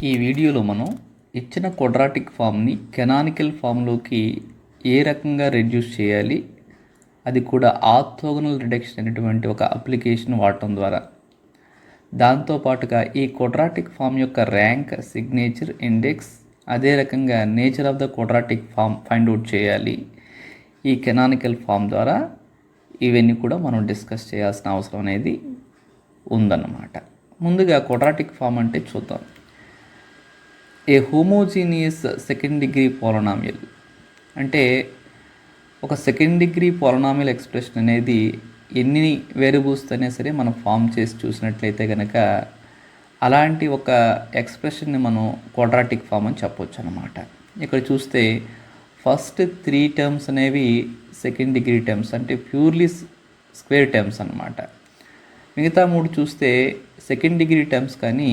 ఈ వీడియోలో మనం ఇచ్చిన క్వాడ్రాటిక్ ఫామ్ని కెనానికల్ ఫామ్లోకి ఏ రకంగా రెడ్యూస్ చేయాలి, అది కూడా ఆర్థోగోనల్ రిడక్షన్ అనేటువంటి ఒక అప్లికేషన్ వాడటం ద్వారా, దాంతోపాటుగా ఈ క్వాడ్రాటిక్ ఫామ్ యొక్క ర్యాంక్, సిగ్నేచర్, ఇండెక్స్, అదే రకంగా nature of the quadratic form find out చేయాలి ఈ కెనానికల్ ఫామ్ ద్వారా. ఇవన్నీ కూడా మనం డిస్కస్ చేయాల్సిన అవసరం అనేది ఉందన్నమాట. ముందుగా క్వాడ్రాటిక్ ఫామ్ అంటే చూద్దాం. ఏ హోమోజీనియస్ సెకండ్ డిగ్రీ పోలనామియల్ అంటే ఒక సెకండ్ డిగ్రీ పోలనామియల్ ఎక్స్ప్రెషన్ అనేది ఎన్ని వేరియబుల్స్ అయినా సరే మనం ఫామ్ చేసి చూసినట్లయితే కనుక అలాంటి ఒక ఎక్స్ప్రెషన్ని మనం క్వాడ్రాటిక్ ఫామ్ అని చెప్పవచ్చు అనమాట. ఇక్కడ చూస్తే ఫస్ట్ 3 టర్మ్స్ అనేవి సెకండ్ డిగ్రీ టర్మ్స్, అంటే ప్యూర్లీ స్క్వేర్ టర్మ్స్ అనమాట. మిగతా 3 చూస్తే సెకండ్ డిగ్రీ టర్మ్స్ కానీ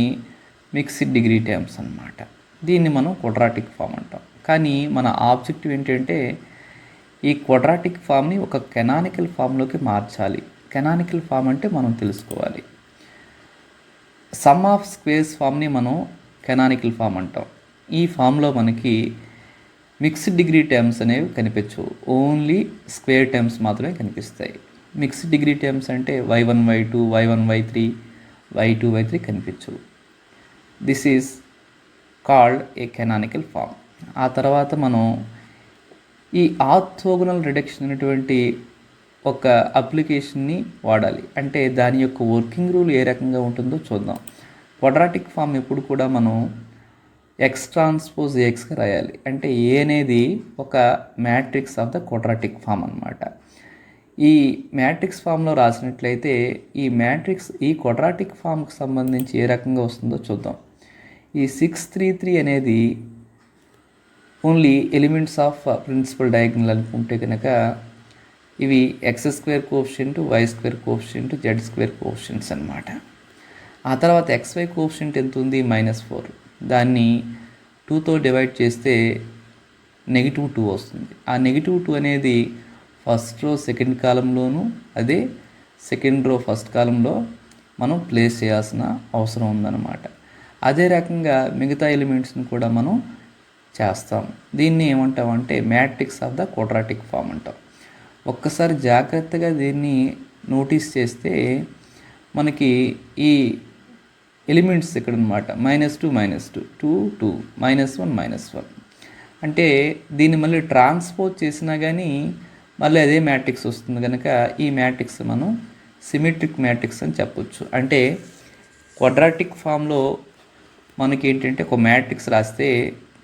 మిక్స్డ్ డిగ్రీ టర్మ్స్ అనమాట. దీన్ని మనం క్వాడ్రాటిక్ ఫామ్ అంటాం. కానీ మన ఆబ్జెక్టివ్ ఏంటంటే ఈ క్వాడ్రాటిక్ ఫామ్ని ఒక కెనానికల్ ఫామ్లోకి మార్చాలి. కెనానికల్ ఫామ్ అంటే మనం తెలుసుకోవాలి. సమ్ ఆఫ్ స్క్వేర్స్ ఫామ్ని మనం కెనానికల్ ఫామ్ అంటాం. ఈ ఫామ్లో మనకి మిక్స్డ్ డిగ్రీ టర్మ్స్ అనేవి కనిపించవు, ఓన్లీ స్క్వేర్ టర్మ్స్ మాత్రమే కనిపిస్తాయి. మిక్స్డ్ డిగ్రీ టర్మ్స్ అంటే y1 y2 y1 y3 y2 y3 కనిపించవు. This is called a canonical form. ఆ తర్వాత మనం ఈ ఆర్థోగోనల్ రిడక్షన్ అనేటువంటి ఒక అప్లికేషన్ని వాడాలి. అంటే దాని యొక్క వర్కింగ్ రూల్ ఏ రకంగా ఉంటుందో చూద్దాం. క్వాడ్రాటిక్ ఫామ్ ఎప్పుడు కూడా మనం ఎక్స్ ట్రాన్స్పోజ్ ఎక్స్గా రాయాలి. అంటే ఏ అనేది ఒక matrix of the quadratic form అనమాట. ఈ మ్యాట్రిక్స్ ఫామ్లో రాసినట్లయితే ఈ మ్యాట్రిక్స్ ఈ క్వాడ్రాటిక్ ఫామ్కి సంబంధించి ఏ రకంగా వస్తుందో చూద్దాం. ఈ 6 3 3 అనేది only elements of principal diagonal అనుకుంటే కనుక ఇవి x² coefficient, y² coefficient, z² coefficients అనమాట. ఆ తర్వాత xy కోఎఫిషియంట్ ఎంత ఉంది? -4. దాన్ని 2తో డివైడ్ చేస్తే -2 వస్తుంది. ఆ -2 అనేది ఫస్ట్ రో సెకండ్ కాలంలోను, అదే సెకండ్ రో ఫస్ట్ కాలంలో మనం ప్లేస్ చేయాల్సిన అవసరం ఉందన్నమాట. అదే రకంగా మిగతా ఎలిమెంట్స్ని కూడా మనం చేస్తాం. దీన్ని ఏమంటామంటే matrix of the quadratic form అంటాం. ఒక్కసారి జాగ్రత్తగా దీన్ని నోటీస్ చేస్తే మనకి ఈ ఎలిమెంట్స్ ఇక్కడ అనమాట -2 -2 2 2 -1 -1 అంటే దీన్ని మళ్ళీ ట్రాన్స్పోజ్ చేసినా కానీ మళ్ళీ అదే మ్యాట్రిక్స్ వస్తుంది కనుక ఈ మ్యాట్రిక్స్ మనం సిమెట్రిక్ మ్యాట్రిక్స్ అని చెప్పొచ్చు. అంటే క్వాడ్రాటిక్ ఫామ్లో మనకి ఏంటంటే ఒక మ్యాట్రిక్స్ రాస్తే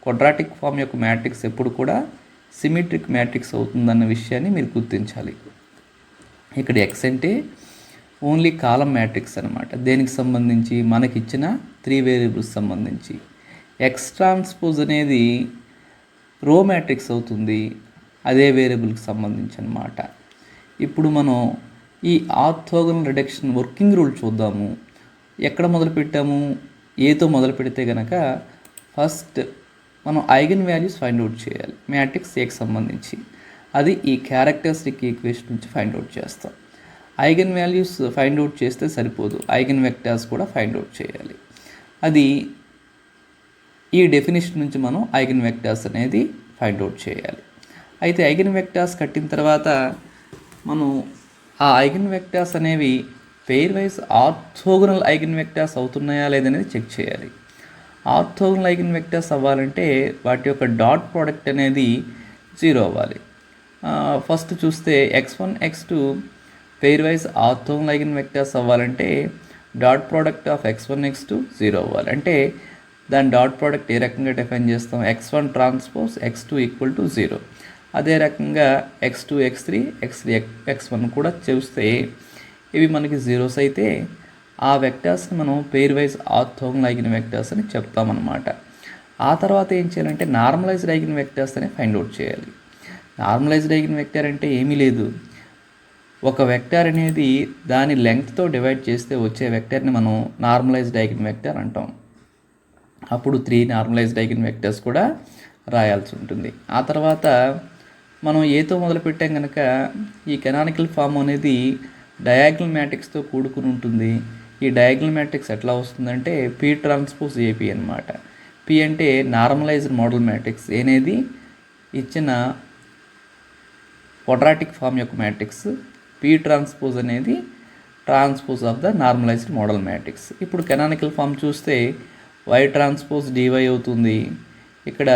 క్వాడ్రాటిక్ ఫామ్ యొక్క మ్యాట్రిక్స్ ఎప్పుడు కూడా సిమెట్రిక్ మ్యాట్రిక్స్ అవుతుందన్న విషయాన్ని మీరు గుర్తించాలి. ఇక్కడ ఎక్స్ అంటే ఓన్లీ కాలం మ్యాట్రిక్స్ అనమాట. దేనికి సంబంధించి? మనకిచ్చిన 3 వేరియబుల్స్ సంబంధించి. ఎక్స్ ట్రాన్స్పోజ్ అనేది రో మ్యాట్రిక్స్ అవుతుంది, అదే వేరియబుల్కి సంబంధించి అనమాట. ఇప్పుడు మనం ఈ ఆర్థోగోనల్ రిడక్షన్ వర్కింగ్ రూల్ చూద్దాము. ఎక్కడ మొదలు పెట్టాము? ఏతో మొదలు పెడితే కనుక ఫస్ట్ మనం ఐగన్ వాల్యూస్ ఫైండ్ అవుట్ చేయాలి మ్యాట్రిక్స్ ఏకి సంబంధించి. అది ఈ క్యారెక్టరిస్టిక్ ఈక్వేషన్ నుంచి ఫైండ్ అవుట్ చేస్తాం. ఐగన్ వాల్యూస్ ఫైండ్ అవుట్ చేస్తే సరిపోదు, ఐగన్ వెక్టర్స్ కూడా ఫైండ్ అవుట్ చేయాలి. అది ఈ డెఫినేషన్ నుంచి మనం ఐగన్ వెక్టర్స్ అనేది ఫైండ్ అవుట్ చేయాలి. అయితే ఐగన్ వెక్టర్స్ కట్టిన తర్వాత మనం ఆ ఐగన్ వెక్టర్స్ అనేవి pair wise orthogonal eigen vectors అవుతున్నాయా లేదనేది చెక్ చేయాలి. ఆర్థోగోనల్ ఐగన్ వెక్టర్స్ అవ్వాలంటే వాటి యొక్క డాట్ ప్రోడక్ట్ అనేది 0 అవ్వాలి. ఫస్ట్ చూస్తే x1 x2 pairwise orthogonal eigenvectors అవ్వాలంటే dot product of x1 x2 0 అవ్వాలి. అంటే దాని డాట్ ప్రోడక్ట్ ఏ రకంగా డిఫైన్ చేస్తాం? x1 transpose x2 = 0. అదే రకంగా x2 x3 x3 x1 కూడా చూస్తే ఇవి మనకి జీరోస్ అయితే ఆ వెక్టర్స్ని మనం pair wise orthogonal eigen vectors అని చెప్తామన్నమాట. ఆ తర్వాత ఏం చేయాలంటే నార్మలైజ్డ్ ఐగన్ వెక్టర్స్ అని ఫైండ్ అవుట్ చేయాలి. నార్మలైజ్డ్ ఐగన్ వెక్టర్ అంటే ఏమీ లేదు, ఒక వెక్టర్ అనేది దాని లెంగ్త్తో డివైడ్ చేస్తే వచ్చే వెక్టర్ని మనం నార్మలైజ్డ్ ఐగన్ వెక్టర్ అంటాం. అప్పుడు 3 నార్మలైజ్డ్ ఐగన్ వెక్టర్స్ కూడా రాయాల్సి ఉంటుంది. ఆ తర్వాత మనం ఏతో మొదలు పెట్టాం కనుక ఈ కెనానికల్ ఫామ్ అనేది డయాగ్నల్ మ్యాట్రిక్స్తో కూడుకుని ఉంటుంది. ఈ డయాగ్నల్ మ్యాట్రిక్స్ ఎట్లా వస్తుందంటే P ట్రాన్స్పోజ్ AP అనమాట. పి అంటే నార్మలైజ్డ్ మోడల్ మ్యాట్రిక్స్, అనేది ఇచ్చిన క్వాడ్రాటిక్ ఫామ్ యొక్క మ్యాట్రిక్స్, పి ట్రాన్స్పోజ్ అనేది transpose of the normalised model matrix. ఇప్పుడు కెనానికల్ ఫామ్ చూస్తే వై ట్రాన్స్పోజ్ డివై అవుతుంది. ఇక్కడ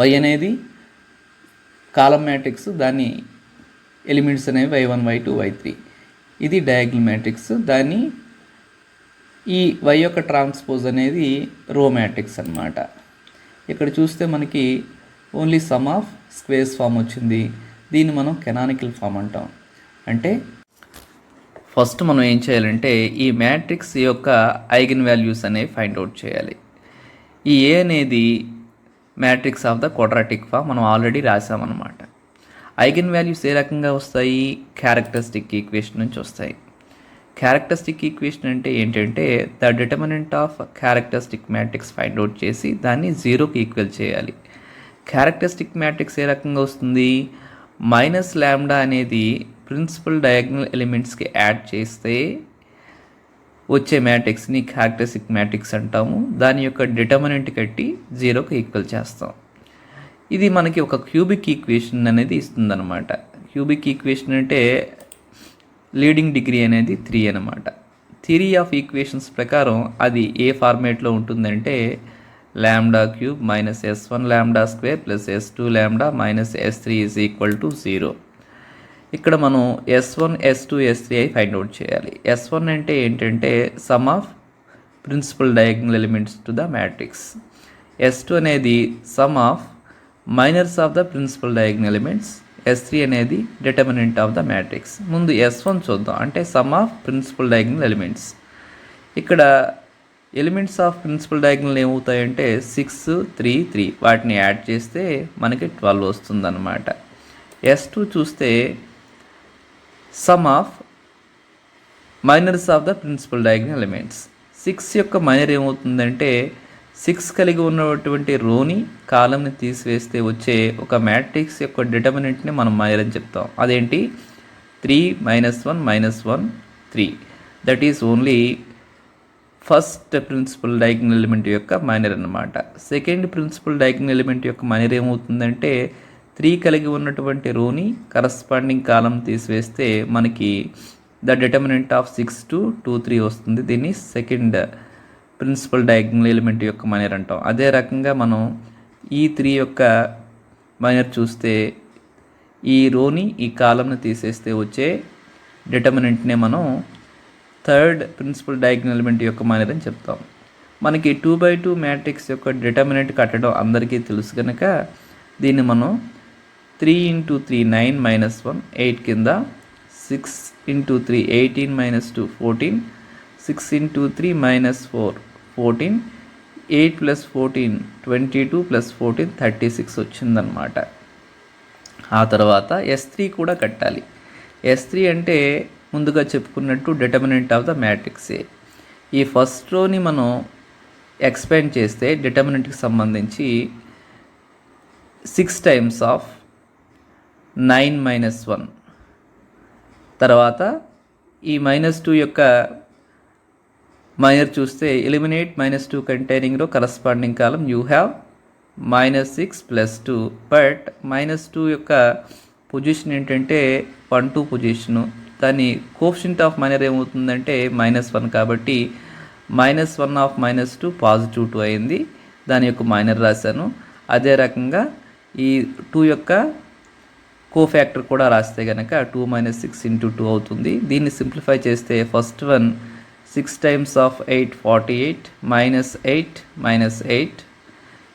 వై అనేది కాలం మ్యాట్రిక్స్, దాని ఎలిమెంట్స్ అనేవి y1 y2 y3. ఇది డయాగ్నల్ మ్యాట్రిక్స్, దాన్ని ఈ y యొక్క ట్రాన్స్పోజ్ అనేది రో మ్యాట్రిక్స్ అన్నమాట. ఇక్కడ చూస్తే మనకి only sum of squares form వచ్చింది. దీన్ని మనం కెనానికల్ ఫామ్ అంటాం. అంటే ఫస్ట్ మనం ఏం చేయాలంటే ఈ మ్యాట్రిక్స్ యొక్క ఐగన్ వాల్యూస్ అనేవి ఫైండ్ అవుట్ చేయాలి. ఈ ఏ అనేది matrix of the quadratic form మనం ఆల్రెడీ రాసామన్నమాట. ఐగన్ వాల్యూస్ ఏ రకంగా వస్తాయి? క్యారెక్టరిస్టిక్ ఈక్వేషన్ నుంచి వస్తాయి. క్యారెక్టరిస్టిక్ ఈక్వేషన్ అంటే ఏంటంటే the determinant of characteristic matrix find out చేసి దాన్ని 0కి ఈక్వల్ చేయాలి. క్యారెక్టరిస్టిక్ మ్యాట్రిక్స్ ఏ రకంగా వస్తుంది? మైనస్ ల్యాండా అనేది ప్రిన్సిపల్ డయాగ్నల్ ఎలిమెంట్స్కి యాడ్ చేస్తే వచ్చే మ్యాట్రిక్స్ని క్యారెక్టరిస్టిక్ మ్యాట్రిక్స్ అంటాము. దాని యొక్క డిటర్మినెంట్ కట్టి 0కి ఈక్వల్ చేస్తాం. ఇది మనకి ఒక క్యూబిక్ ఈక్వేషన్ అనేది ఇస్తుందన్నమాట. క్యూబిక్ ఈక్వేషన్ అంటే లీడింగ్ డిగ్రీ అనేది 3 అనమాట. థియరీ ఆఫ్ ఈక్వేషన్స్ ప్రకారం అది ఏ ఫార్మేట్లో ఉంటుందంటే lambda cube minus s1 lambda square plus s2 lambda minus s3 is equal to 0. ఇక్కడ మనం s1 s2 s3 అయి ఫైండ్ అవుట్ చేయాలి. s1 అంటే ఏంటంటే sum of principal diagonal elements to the matrix. s2 అనేది sum of minors of the principal diagonal elements. s3 అనేది determinant of the matrix. ముందు s1 చూద్దాం, అంటే sum of principal diagonal elements. ఇక్కడ elements of principal diagonal ఏమవుతాయంటే 6 3 3, వాటిని add చేస్తే మనకి 12 వస్తుందన్నమాట. s2 చూస్తే sum of minors of the principal diagonal elements. 6 యొక్క మైనర్ ఏమవుతుందంటే 6 కలిగి ఉన్నటువంటి రోని కాలంని తీసివేస్తే వచ్చే ఒక మ్యాట్రిక్స్ యొక్క డిటర్మినెంట్ని మనం మైనర్ అని చెప్తాం. అదేంటి? 3 -1 -1 3. That is only first principal diagonal element యొక్క మైనర్ అన్నమాట. సెకండ్ ప్రిన్సిపల్ డయాగ్నల్ ఎలిమెంట్ యొక్క మైనర్ ఏమవుతుందంటే 3 కలిగి ఉన్నటువంటి రోని కరస్పాండింగ్ కాలం తీసివేస్తే మనకి ద డిటర్మినెంట్ ఆఫ్ 6 to 2 3 వస్తుంది. దీన్ని సెకండ్ ప్రిన్సిపల్ డయాగ్నల్ ఎలిమెంట్ యొక్క మైనర్ అంటాం. అదే రకంగా మనం ఈ 3 యొక్క మైనర్ చూస్తే ఈ రోని ఈ కాలంని తీసేస్తే వచ్చే డిటర్మినెంట్నే మనం థర్డ్ ప్రిన్సిపల్ డయాగ్నల్ ఎలిమెంట్ యొక్క మైనర్ అని చెప్తాం. మనకి 2/2 మ్యాట్రిక్స్ యొక్క డిటర్మినెంట్ కట్టడం అందరికీ తెలుసు కనుక దీన్ని మనం 3 × 3 9 -1 8 కింద, 6 × 3 18 - 2 14, 6 × 3 -4 14, 8 + 14 22 + 14 36 వచ్చిందనమాట. ఆ తర్వాత s3 కూడా కట్టాలి. s3 అంటే ముందుగా చెప్పుకున్నట్టు డిటర్మినెంట్ ఆఫ్ ద మ్యాట్రిక్స్. ఈ ఫస్ట్ రోని మనం ఎక్స్పాండ్ చేస్తే డిటర్మినెంట్కి సంబంధించి 6 టైమ్స్ ఆఫ్ 9 - 1, తర్వాత ఈ -2 యొక్క మైనర్ చూస్తే ఎలిమినేట్ -2 కంటైనింగ్లో corresponding column you have -6 + 2, but -2 యొక్క పొజిషన్ ఏంటంటే 1 2 పొజిషను. దాని కోఎఫిషియంట్ ఆఫ్ మైనర్ ఏమవుతుందంటే -1 కాబట్టి -1 ఆఫ్ -2 పాజిటివ్ 2 అయింది. దాని యొక్క మైనర్ రాశాను. అదే రకంగా ఈ 2 యొక్క కోఫ్యాక్టర్ కూడా రాస్తే కనుక 2 - 6 × 2 అవుతుంది. దీన్ని సింప్లిఫై చేస్తే ఫస్ట్ వన్ 6 టైమ్స్ ఆఫ్ 8 48 -8 -8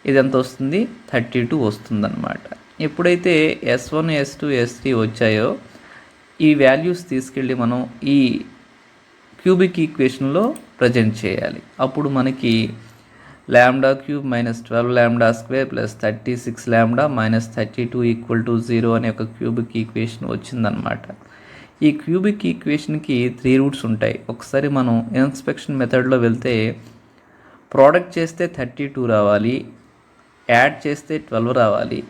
ఇదంతా వస్తుంది 32 వస్తుందన్నమాట. ఎప్పుడైతే s1 s2 s3 వచ్చాయో ఈ వాల్యూస్ తీసుకెళ్ళి మనం ఈ క్యూబిక్ ఈక్వేషన్లో ప్రజెంట్ చేయాలి. అప్పుడు మనకి lambda cube -12 lambda square plus 36 lambda -32 = 0 అనే ఒక క్యూబిక్ ఈక్వేషన్ వచ్చిందనమాట. ఈ క్యూబిక్ ఈక్వేషన్కి 3 రూట్స్ ఉంటాయి. ఒకసారి మనం ఇన్స్పెక్షన్ మెథడ్లో వెళ్తే ప్రోడక్ట్ చేస్తే 32 రావాలి, యాడ్ చేస్తే 12 రావాలి,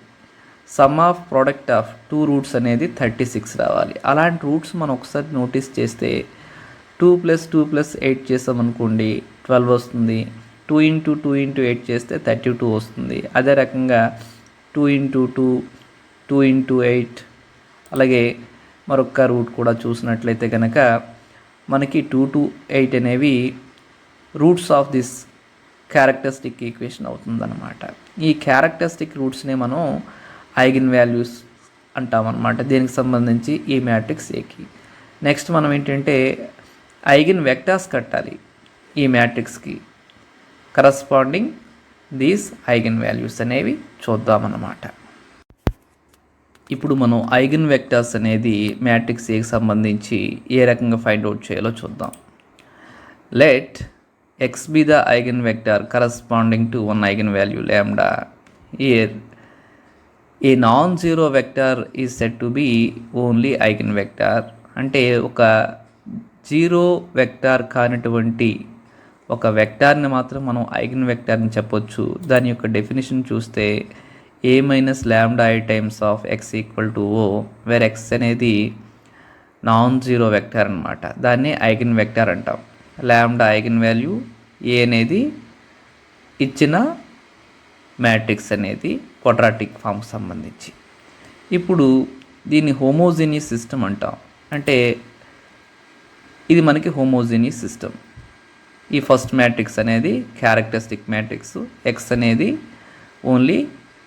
some of product of 2 roots అనేది 36 రావాలి. అలాంటి రూట్స్ మనం ఒకసారి నోటీస్ చేస్తే 2 + 2 + 8 చేసామనుకోండి 12 వస్తుంది. 2 ఇంటూ 2 ఇంటూ 8 చేస్తే 32 వస్తుంది. అదే రకంగా 2 ఇంటూ 2, 2 ఇంటూ 8, అలాగే మరొక రూట్ కూడా చూసినట్లయితే కనుక మనకి 2 to 8 అనేవి roots of this characteristic equation అవుతుందన్నమాట. ఈ క్యారెక్టరిస్టిక్ రూట్స్నే మనం ఐగెన్ వాల్యూస్ అంటామన్నమాట దీనికి సంబంధించి ఈ మ్యాట్రిక్స్ ఏకి. నెక్స్ట్ మనం ఏంటంటే ఐగెన్ వెక్టార్స్ కట్టాలి ఈ మ్యాట్రిక్స్కి కరస్పాండింగ్ దీస్ ఐగెన్ వాల్యూస్ అనేవి చూద్దామన్నమాట. ఇప్పుడు మనం ఐగెన్ వెక్టార్స్ అనేది మ్యాట్రిక్స్ ఏకి సంబంధించి ఏ రకంగా ఫైండ్ అవుట్ చేయాలో చూద్దాం. Let x be the eigenvector corresponding to one eigenvalue lambda. Here a non-zero vector is said to be only eigenvector. అంటే ఒక జీరో వెక్టార్ కానటువంటి ఒక వెక్టార్ని మాత్రం మనం ఐగెన్ వెక్టార్ని చెప్పొచ్చు. దాని యొక్క డెఫినేషన్ చూస్తే a minus lambda i times of x equal to o, where x అనేది నాన్ జీరో వెక్టార్ అనమాట. దాన్ని ఐగెన్ వెక్టార్ అంటాం. ల్యాండా ఐగెన్ వాల్యూ, ఏ అనేది ఇచ్చిన మ్యాట్రిక్స్ అనేది క్వాడ్రాటిక్ ఫామ్కి సంబంధించి. ఇప్పుడు దీన్ని హోమోజీనియస్ సిస్టమ్ అంటాం. అంటే ఇది మనకి హోమోజీనియస్ సిస్టమ్. ఈ ఫస్ట్ మ్యాట్రిక్స్ అనేది క్యారెక్టరిస్టిక్ మ్యాట్రిక్స్, ఎక్స్ అనేది only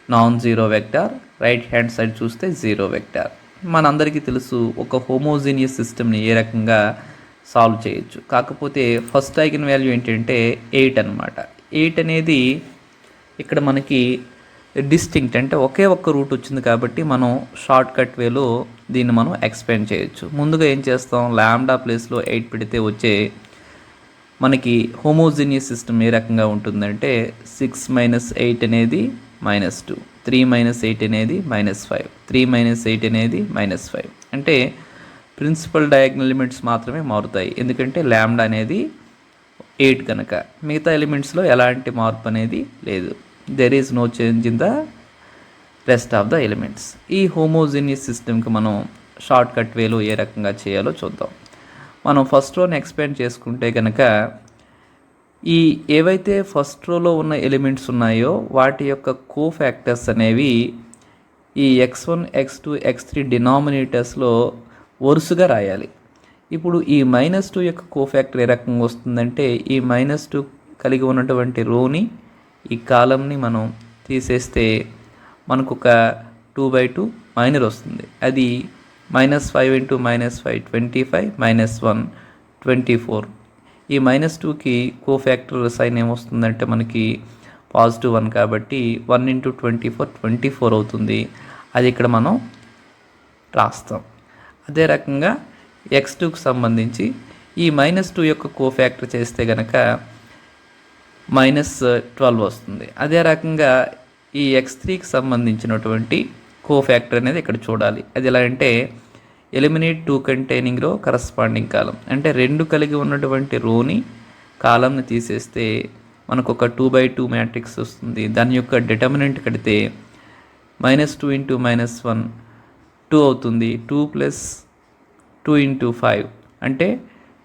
non zero vector, right hand side చూస్తే జీరో వెక్టార్. మనందరికీ తెలుసు ఒక హోమోజీనియస్ సిస్టమ్ని ఏ రకంగా సాల్వ్ చేయొచ్చు. కాకపోతే ఫస్ట్ ఐగెన్ వాల్యూ ఏంటంటే 8 అనమాట. 8 అనేది ఇక్కడ మనకి డిస్టింక్ట్, అంటే ఒకే ఒక్క రూట్ వచ్చింది కాబట్టి మనం షార్ట్ కట్ వేలో దీన్ని మనం ఎక్స్పాండ్ చేయొచ్చు. ముందుగా ఏం చేస్తాం, ల్యాండా ప్లేస్లో 8 పెడితే వచ్చే మనకి హోమోజీనియస్ సిస్టమ్ ఏ రకంగా ఉంటుందంటే 6 మైనస్ 8 అనేది -2, 3 మైనస్ 8 అనేది -5, 3 మైనస్ 8 అనేది -5. అంటే ప్రిన్సిపల్ డయాగ్నల్ ఎలిమెంట్స్ మాత్రమే మారుతాయి, ఎందుకంటే ల్యాండా అనేది 8 కనుక. మిగతా ఎలిమెంట్స్లో ఎలాంటి మార్పు అనేది లేదు. There is no change in the rest of the elements. ఈ హోమోజీనియస్ సిస్టమ్కి మనం షార్ట్ కట్ వేలో ఏ రకంగా చేయాలో చూద్దాం. మనం ఫస్ట్ రోని ఎక్స్పాండ్ చేసుకుంటే కనుక ఈ ఏవైతే ఫస్ట్ రోలో ఉన్న ఎలిమెంట్స్ ఉన్నాయో వాటి యొక్క కోఫ్యాక్టర్స్ అనేవి ఈ x1, x2, x3 డినామినేటర్స్లో వరుసగా రాయాలి. ఇప్పుడు ఈ -2 యొక్క కోఫ్యాక్టర్ ఏ రకంగా వస్తుందంటే ఈ -2 కలిగి ఉన్నటువంటి రోని ఈ కాలంని మనం తీసేస్తే మనకు ఒక 2/2 మైనర్ వస్తుంది. అది -5 × -5 25, -1 24. ఈ -2కి కోఫ్యాక్టర్ సైన్ ఏమొస్తుందంటే మనకి +1 కాబట్టి 1 × 24 24 అవుతుంది. అది ఇక్కడ మనం రాస్తాం. అదే రకంగా x2కి సంబంధించి ఈ -2 యొక్క కోఫ్యాక్టర్ చేస్తే కనుక -12 వస్తుంది. అదే రకంగా ఈ x3కి సంబంధించినటువంటి కోఫ్యాక్టర్ అనేది ఇక్కడ చూడాలి. అది ఎలా అంటే ఎలిమినేట్ 2 కంటైనింగ్ రో కరస్పాండింగ్ కాలం, అంటే 2 కలిగి ఉన్నటువంటి రోని కాలంని తీసేస్తే మనకు ఒక 2/2 మ్యాట్రిక్స్ వస్తుంది. దాని యొక్క డిటర్మినెంట్ కడితే -2 × -1 2 అవుతుంది. 2 + 2 × 5 అంటే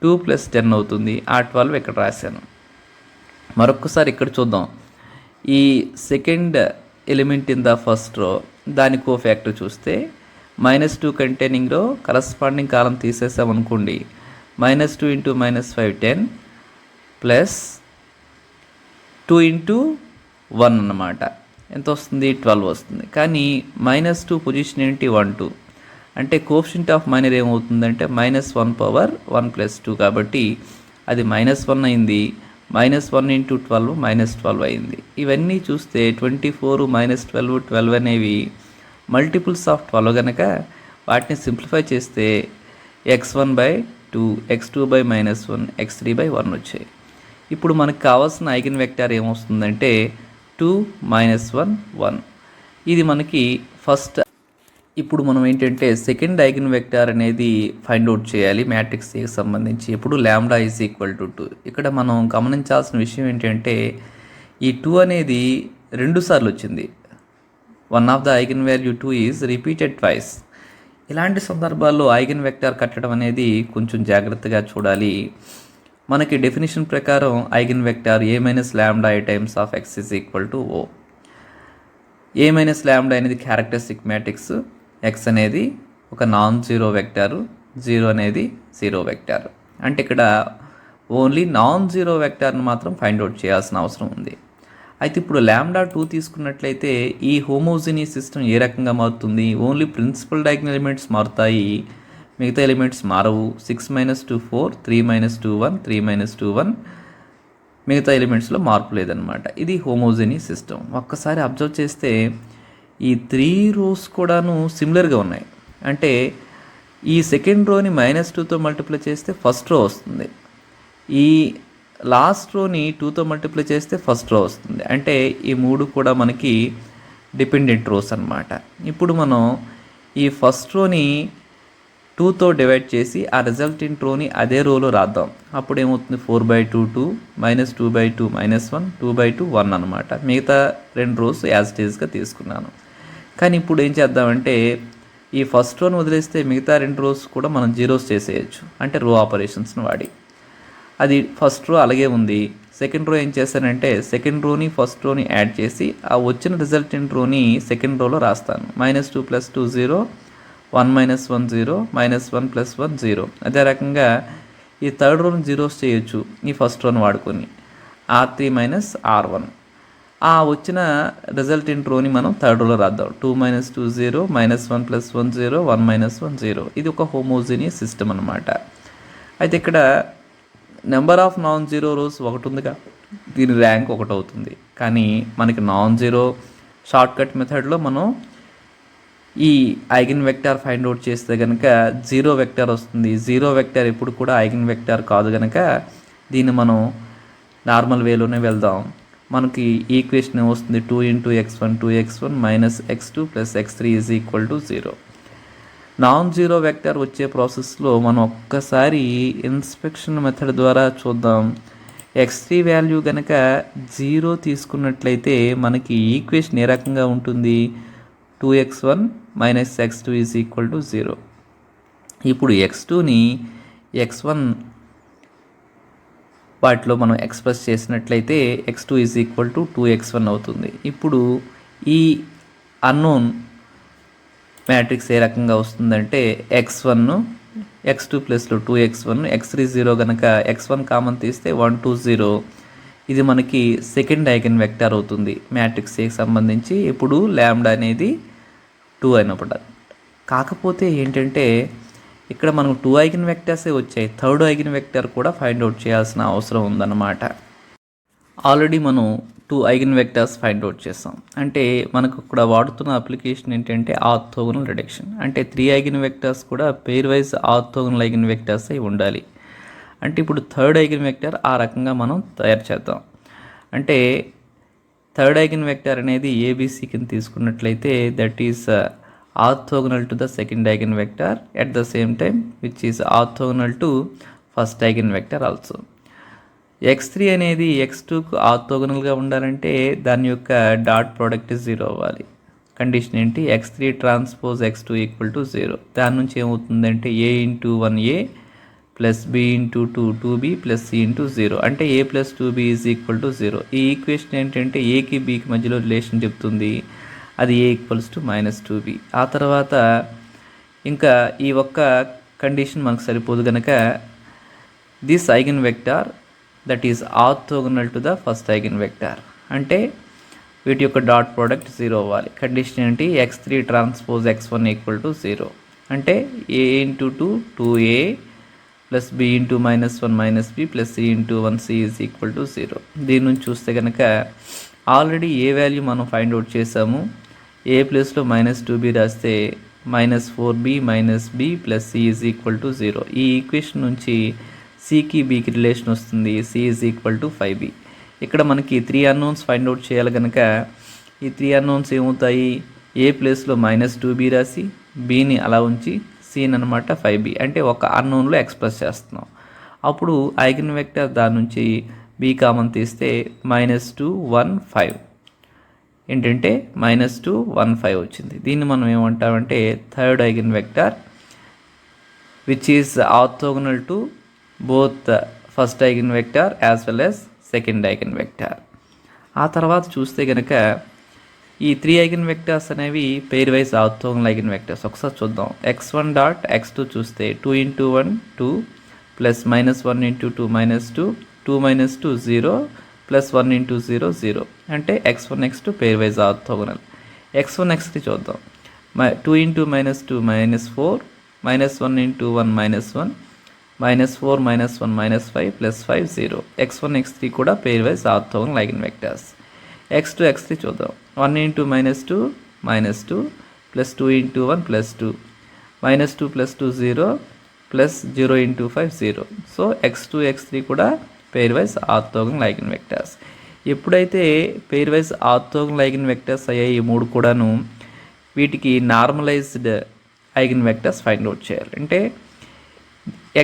2 + 10 అవుతుంది. ఆ 12 ఇక్కడ రాశాను. మరొకసారి ఇక్కడ చూద్దాం. ఈ second element in the first row దాని కోఫ్యాక్టర్ చూస్తే -2 కంటైనింగ్ రో కరస్పాండింగ్ కాలం తీసేసామనుకోండి, -2 × -5 10 ప్లస్ 2 × 1 అన్నమాట. ఎంత వస్తుంది, 12 వస్తుంది. కానీ -2 పొజిషన్ ఏంటి, 1 2, అంటే కోఎఫిషియంట్ ఆఫ్ మైనర్ ఏమవుతుందంటే -1 / 1 + 2 కాబట్టి అది -1 అయింది. -1 × 12 -12 అయింది. ఇవన్నీ చూస్తే 24 -12 12 అనేవి మల్టిపుల్స్ ఆఫ్ 12 కనుక వాటిని సింప్లిఫై చేస్తే x1/2, x2/-1, x3/1 వచ్చాయి. ఇప్పుడు మనకు కావాల్సిన ఐగెన్ వెక్టార్ ఏమొస్తుందంటే 2 - 1 1. ఇది మనకి ఫస్ట్. ఇప్పుడు మనం ఏంటంటే సెకండ్ ఐగెన్ వెక్టార్ అనేది ఫైండ్ అవుట్ చేయాలి మ్యాట్రిక్స్ ఏకి సంబంధించి. ఇప్పుడు λ = 2. ఇక్కడ మనం గమనించాల్సిన విషయం ఏంటంటే ఈ 2 అనేది 2 సార్లు వచ్చింది. One of the eigen value 2 is repeated twice. ఇలాంటి సందర్భాల్లో ఐగెన్ వెక్టార్ కట్టడం అనేది కొంచెం జాగ్రత్తగా చూడాలి. మనకి డెఫినేషన్ ప్రకారం eigen vector a minus lambda i times of x is equal to O. a minus ల్యాండా అనేది క్యారెక్టరిస్టిక్ మ్యాట్రిక్స్, x అనేది ఒక నాన్ జీరో వెక్టారు, 0 అనేది జీరో వెక్టార్. అంటే ఇక్కడ ఓన్లీ నాన్ జీరో వెక్టార్ని మాత్రం ఫైండ్ అవుట్ చేయాల్సిన అవసరం ఉంది. అయితే ఇప్పుడు ల్యాండా 2 తీసుకున్నట్లయితే ఈ హోమోజీనియస్ సిస్టమ్ ఏ రకంగా మారుతుంది? ఓన్లీ ప్రిన్సిపల్ డయాగ్నల్ ఎలిమెంట్స్ మారుతాయి, మిగతా ఎలిమెంట్స్ మారవు. 6 - 2 4, 3 - 2 1, 3 - 2 1, మిగతా ఎలిమెంట్స్లో మార్పు లేదనమాట. ఇది హోమోజీనియస్ సిస్టమ్. ఒక్కసారి అబ్జర్వ్ చేస్తే ఈ 3 రోస్ కూడాను సిమిలర్గా ఉన్నాయి. అంటే ఈ సెకండ్ రోని -2తో మల్టిప్లై చేస్తే ఫస్ట్ రో వస్తుంది, ఈ లాస్ట్ రోని 2తో మల్టిప్లై చేస్తే ఫస్ట్ రో వస్తుంది. అంటే ఈ 3 కూడా మనకి డిపెండెంట్ రోస్ అనమాట. ఇప్పుడు మనం ఈ ఫస్ట్ రోని 2తో డివైడ్ చేసి ఆ రిజల్టెంట్ రోని అదే రోలో రాద్దాం. అప్పుడు ఏమవుతుంది? 4/2 2, -2/2 -1, 2/2 1 అనమాట. మిగతా 2 రోస్ యాజ్ ఇట్ ఈజ్గా తీసుకున్నాను. కానీ ఇప్పుడు ఏం చేద్దామంటే ఈ ఫస్ట్ రోని వదిలేస్తే మిగతా 2 రోస్ కూడా మనం జీరోస్ చేసేయచ్చు, అంటే రో ఆపరేషన్స్ని వాడి. అది ఫస్ట్ రో అలాగే ఉంది. సెకండ్ రో ఏం చేస్తానంటే సెకండ్ రోని ఫస్ట్ రోని యాడ్ చేసి ఆ వచ్చిన రిజల్టెంట్ రోని సెకండ్ రోలో రాస్తాను. -2 + 2 0, 1 - 1 0, -1 + 1 0. అదే రకంగా ఈ థర్డ్ రోని జీరోస్ చేయొచ్చు ఈ ఫస్ట్ రోని వాడుకొని, R3 - R1. ఆ వచ్చిన రిజల్టెంట్ రోని మనం థర్డ్ రోలో రాద్దాం. 2 - 2 0, -1 + 1 0, 1 - 1 0. ఇది ఒక హోమోజీనియస్ సిస్టమ్ అనమాట. అయితే ఇక్కడ number of non zero rose 1 ఉందిగా, దీని ర్యాంక్ 1 అవుతుంది. కానీ మనకి నాన్ జీరో షార్ట్ కట్ మెథడ్లో మనం ఈ ఐగెన్ వెక్టార్ ఫైండ్ అవుట్ చేస్తే కనుక జీరో వెక్టార్ వస్తుంది. జీరో వెక్టార్ ఎప్పుడు కూడా ఐగెన్ వెక్టార్ కాదు కనుక దీన్ని మనం నార్మల్ వేలోనే వెళ్దాం. మనకి ఈక్వేషన్ వస్తుంది 2 × x1 2x1 - x2 + x3 = 0. Non zero vector వచ్చే ప్రాసెస్లో మనం ఒక్కసారి ఇన్స్పెక్షన్ మెథడ్ ద్వారా చూద్దాం. x3 వాల్యూ కనుక 0 తీసుకున్నట్లయితే మనకి ఈక్వేషన్ ఏ రకంగా ఉంటుంది? 2x1 - x2 = 0. ఇప్పుడు x2ని x1 వాటిలో మనం ఎక్స్ప్రెస్ చేసినట్లయితే x2 = 2x1 అవుతుంది. ఇప్పుడు ఈ అన్నోన్ మ్యాట్రిక్స్ ఏ రకంగా వస్తుందంటే x1 x2 ప్లస్లో 2x1, x3 0 కనుక x1 కామన్ తీస్తే 1 2 0. ఇది మనకి సెకండ్ ఐగెన్ వెక్టార్ అవుతుంది మ్యాట్రిక్స్ ఏకి సంబంధించి. ఇప్పుడు ల్యాండా అనేది 2 అయినప్పుడు. కాకపోతే ఏంటంటే ఇక్కడ మనకు 2 ఐగెన్ వెక్టార్సే వచ్చాయి, థర్డ్ ఐగెన్ వెక్టార్ కూడా ఫైండ్ అవుట్ చేయాల్సిన అవసరం ఉందన్నమాట. ఆల్రెడీ మనం 2 ఐగెన్ వెక్టార్స్ ఫైండ్ అవుట్ చేస్తాం. అంటే మనకు ఇక్కడ వాడుతున్న అప్లికేషన్ ఏంటంటే ఆర్థోగోనల్ రిడక్షన్. అంటే 3 ఐగెన్ వెక్టార్స్ కూడా pairwise orthogonal eigen vectors అయి ఉండాలి. అంటే ఇప్పుడు థర్డ్ ఐగెన్ వెక్టార్ ఆ రకంగా మనం తయారు చేద్దాం. అంటే థర్డ్ ఐగెన్ వెక్టార్ అనేది ABC కింద తీసుకున్నట్లయితే that is orthogonal to the second eigen vector at the same time which is orthogonal to first eigen vector also. x3 అనేది x2కు ఆర్థోగోనల్గా ఉండాలంటే దాని యొక్క డాట్ ప్రోడక్ట్ 0 అవ్వాలి. కండిషన్ ఏంటి? x3 transpose x2 = 0. దాని నుంచి ఏమవుతుందంటే a × 1a + b × 2 2b + c × 0. అంటే a + 2b = 0. ఈ ఈక్వేషన్ ఏంటంటే ఏకి బీకి మధ్యలో రిలేషన్ చెప్తుంది. అది a = -2b. ఆ తర్వాత ఇంకా ఈ ఒక్క కండిషన్ మనకు సరిపోదు కనుక this eigen vector that is orthogonal to the first eigen vector. అంటే వీటి యొక్క డాట్ ప్రోడక్ట్ 0 అవ్వాలి. కండిషన్ ఏంటి? x3 transpose x1 = 0. అంటే a × 2 2a + b × -1 - b + c × 1 c = 0. దీని నుంచి చూస్తే కనుక ఆల్రెడీ ఏ వాల్యూ మనం ఫైండ్ అవుట్ చేసాము. ఏ ప్లేస్లో -2b రాస్తే -4b - b + c = 0. ఈ ఈక్వేషన్ నుంచి సికి బీకి రిలేషన్ వస్తుంది. c = 5b. ఇక్కడ మనకి 3 అన్నోన్స్ ఫైండ్ అవుట్ చేయాలి కనుక ఈ 3 అన్నోన్స్ ఏమవుతాయి? ఏ ప్లేస్లో -2b రాసి బీని అలా ఉంచి సీన్ అనమాట 5b. అంటే ఒక అన్నోన్లో ఎక్స్ప్రెస్ చేస్తున్నాం. అప్పుడు ఐగెన్ వెక్టర్ దాని నుంచి b కామన్ తీస్తే -2 1 5 ఏంటంటే -2 1 5 వచ్చింది. దీన్ని మనం ఏమంటామంటే third eigen vector which is orthogonal to both first eigen vector as well as second eigen vector. ఆ తర్వాత చూస్తే కనుక ఈ 3 ఐగన్ వెక్టర్స్ అనేవి pair wise orthogonal eigen vectors. ఒకసారి చూద్దాం. x1 డాట్ x2 చూస్తే 2 into 1 2 plus -1 into 2 -2 2 - 2 0 plus 1 into 0 0 అంటే x1 x2 pairwise orthogonal. x1 x3 చూద్దాం. 2 into -2 -4 -1 into 1 -1 -4 -1 -5 plus 5 0 x1 x3 కూడా pairwise orthogonal eigenvectors. x2 x3 చూద్దాం. 1 into -2 -2 plus 2 into 1 plus 2 -2 plus 2 0 plus 0 into 5 0. So x2 x3 కూడా pairwise orthogonal eigenvectors. ఎప్పుడైతే pairwise orthogonal eigenvectors అయ్యాయి ఈ మూడు కూడాను, వీటికి normalised eigenvectors find out చేయాలి. అంటే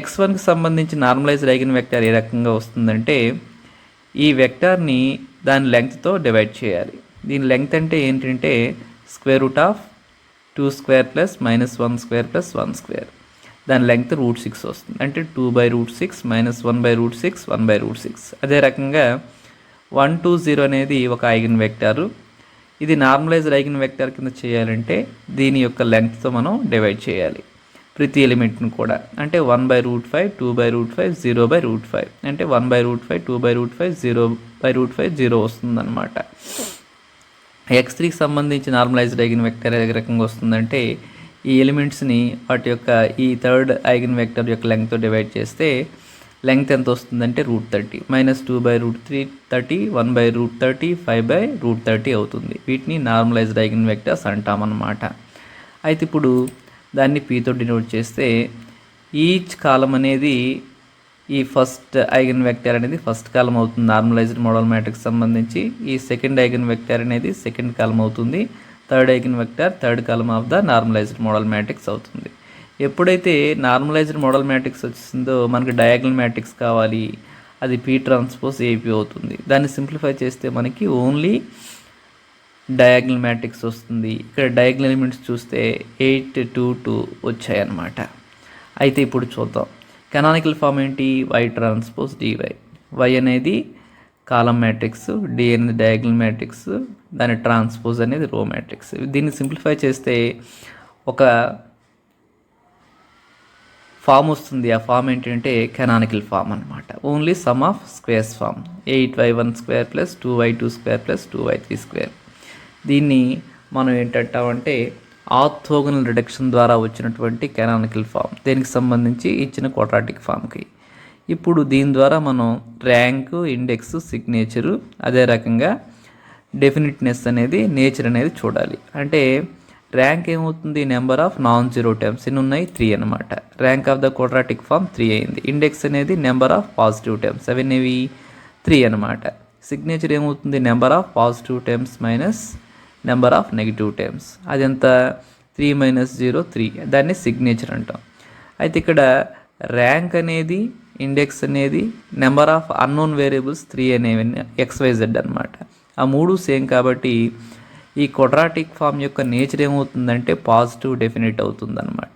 x1కి సంబంధించి నార్మలైజ్డ్ ఐగన్ వెక్టర్ ఏ రకంగా వస్తుందంటే, ఈ వెక్టార్ని దాని లెంగ్త్తో డివైడ్ చేయాలి. దీని లెంగ్త్ అంటే ఏంటంటే √2² ప్లస్ -1² ప్లస్ 1². దాని లెంగ్త్ √6 వస్తుంది. అంటే 2/√6 -1/√6 1/√6. అదే రకంగా 1 2 0 అనేది ఒక ఐగన్ వెక్టారు. ఇది నార్మలైజ్డ్ ఐగన్ వెక్టర్ కింద చేయాలంటే దీని యొక్క లెంగ్త్తో మనం డివైడ్ చేయాలి ప్రతి ఎలిమెంట్ను కూడా. అంటే 1/√5 2/√5 0/√5 అంటే 1/√5 2/√5 0/√5 0 వస్తుందన్నమాట. x3కి సంబంధించి నార్మలైజ్డ్ ఐగన్ వెక్టర్ ఏ రకంగా వస్తుందంటే, ఈ ఎలిమెంట్స్ని వాటి యొక్క ఈ థర్డ్ ఐగన్ వెక్టర్ యొక్క లెంగ్త్తో డివైడ్ చేస్తే లెంగ్త్ ఎంత వస్తుందంటే √30 -2/√3 30 1/√30 5/√30 అవుతుంది. వీటిని నార్మలైజ్డ్ ఐగన్ వెక్టర్స్ అంటామన్నమాట. అయితే ఇప్పుడు దాన్ని పీతో డినోట్ చేస్తే ఈచ్ కాలం అనేది ఈ ఫస్ట్ ఐగన్ వెక్టర్ అనేది ఫస్ట్ కాలం అవుతుంది నార్మలైజ్డ్ మోడల్ మ్యాట్రిక్స్ సంబంధించి. ఈ సెకండ్ ఐగన్ వెక్టర్ అనేది సెకండ్ కాలం అవుతుంది. Third eigen vector third column of the normalised model matrix అవుతుంది. ఎప్పుడైతే నార్మలైజ్డ్ మోడల్ మ్యాట్రిక్స్ వచ్చిందో మనకి డయాగనల్ మ్యాట్రిక్స్ కావాలి, అది P ట్రాన్స్పోజ్ AP అవుతుంది. దాన్ని సింప్లిఫై చేస్తే మనకి ఓన్లీ డయాగనల్ మ్యాట్రిక్స్ వస్తుంది. ఇక్కడ డయాగనల్ ఎలిమెంట్స్ చూస్తే 8 2 2 వచ్చాయన్నమాట. అయితే ఇప్పుడు చూద్దాం కెనానికల్ ఫామ్ ఏంటి, Y ట్రాన్స్పోజ్ DY. Y అనేది కాలం మ్యాట్రిక్స్, D అనేది డయాగనల్ మ్యాట్రిక్స్, దాని ట్రాన్స్పోజ్ అనేది రో మ్యాట్రిక్స్. దీన్ని సింప్లిఫై చేస్తే ఒక ఫామ్ వస్తుంది. ఆ ఫామ్ ఏంటంటే కెనానికల్ ఫామ్ అనమాట. Only sum of squares form 8y1² plus 2y2² plus 2y3². దీన్ని మనం ఏంటంటామంటే ఆర్థోగోనల్ రిడక్షన్ ద్వారా వచ్చినటువంటి కెనానికల్ ఫామ్, దేనికి సంబంధించి ఇచ్చిన క్వాడ్రాటిక్ ఫామ్కి. ఇప్పుడు దీని ద్వారా మనం ర్యాంకు, ఇండెక్స్, సిగ్నేచరు, అదే రకంగా డెఫినిట్నెస్ అనేది, నేచర్ అనేది చూడాలి. అంటే ర్యాంక్ ఏమవుతుంది, number of non zero terms ఎన్ని ఉన్నాయి 3 అనమాట. Rank of the quadratic form 3 అయింది. ఇండెక్స్ అనేది నెంబర్ ఆఫ్ పాజిటివ్ టర్మ్స్, అవన్నీ 3 అనమాట. సిగ్నేచర్ ఏమవుతుంది, number of positive terms minus number of negative terms, అదెంత 3 - 0 3, దాన్ని సిగ్నేచర్ అంటాం. అయితే ఇక్కడ ర్యాంక్ అనేది, ఇండెక్స్ అనేది, నెంబర్ ఆఫ్ అన్నోన్ వేరియబుల్స్ 3 అనేవి XYZ అనమాట. ఆ మూడు సేమ్ కాబట్టి ఈ క్వాడ్రాటిక్ ఫామ్ యొక్క నేచర్ ఏమవుతుందంటే పాజిటివ్ డెఫినిట్ అవుతుందన్నమాట.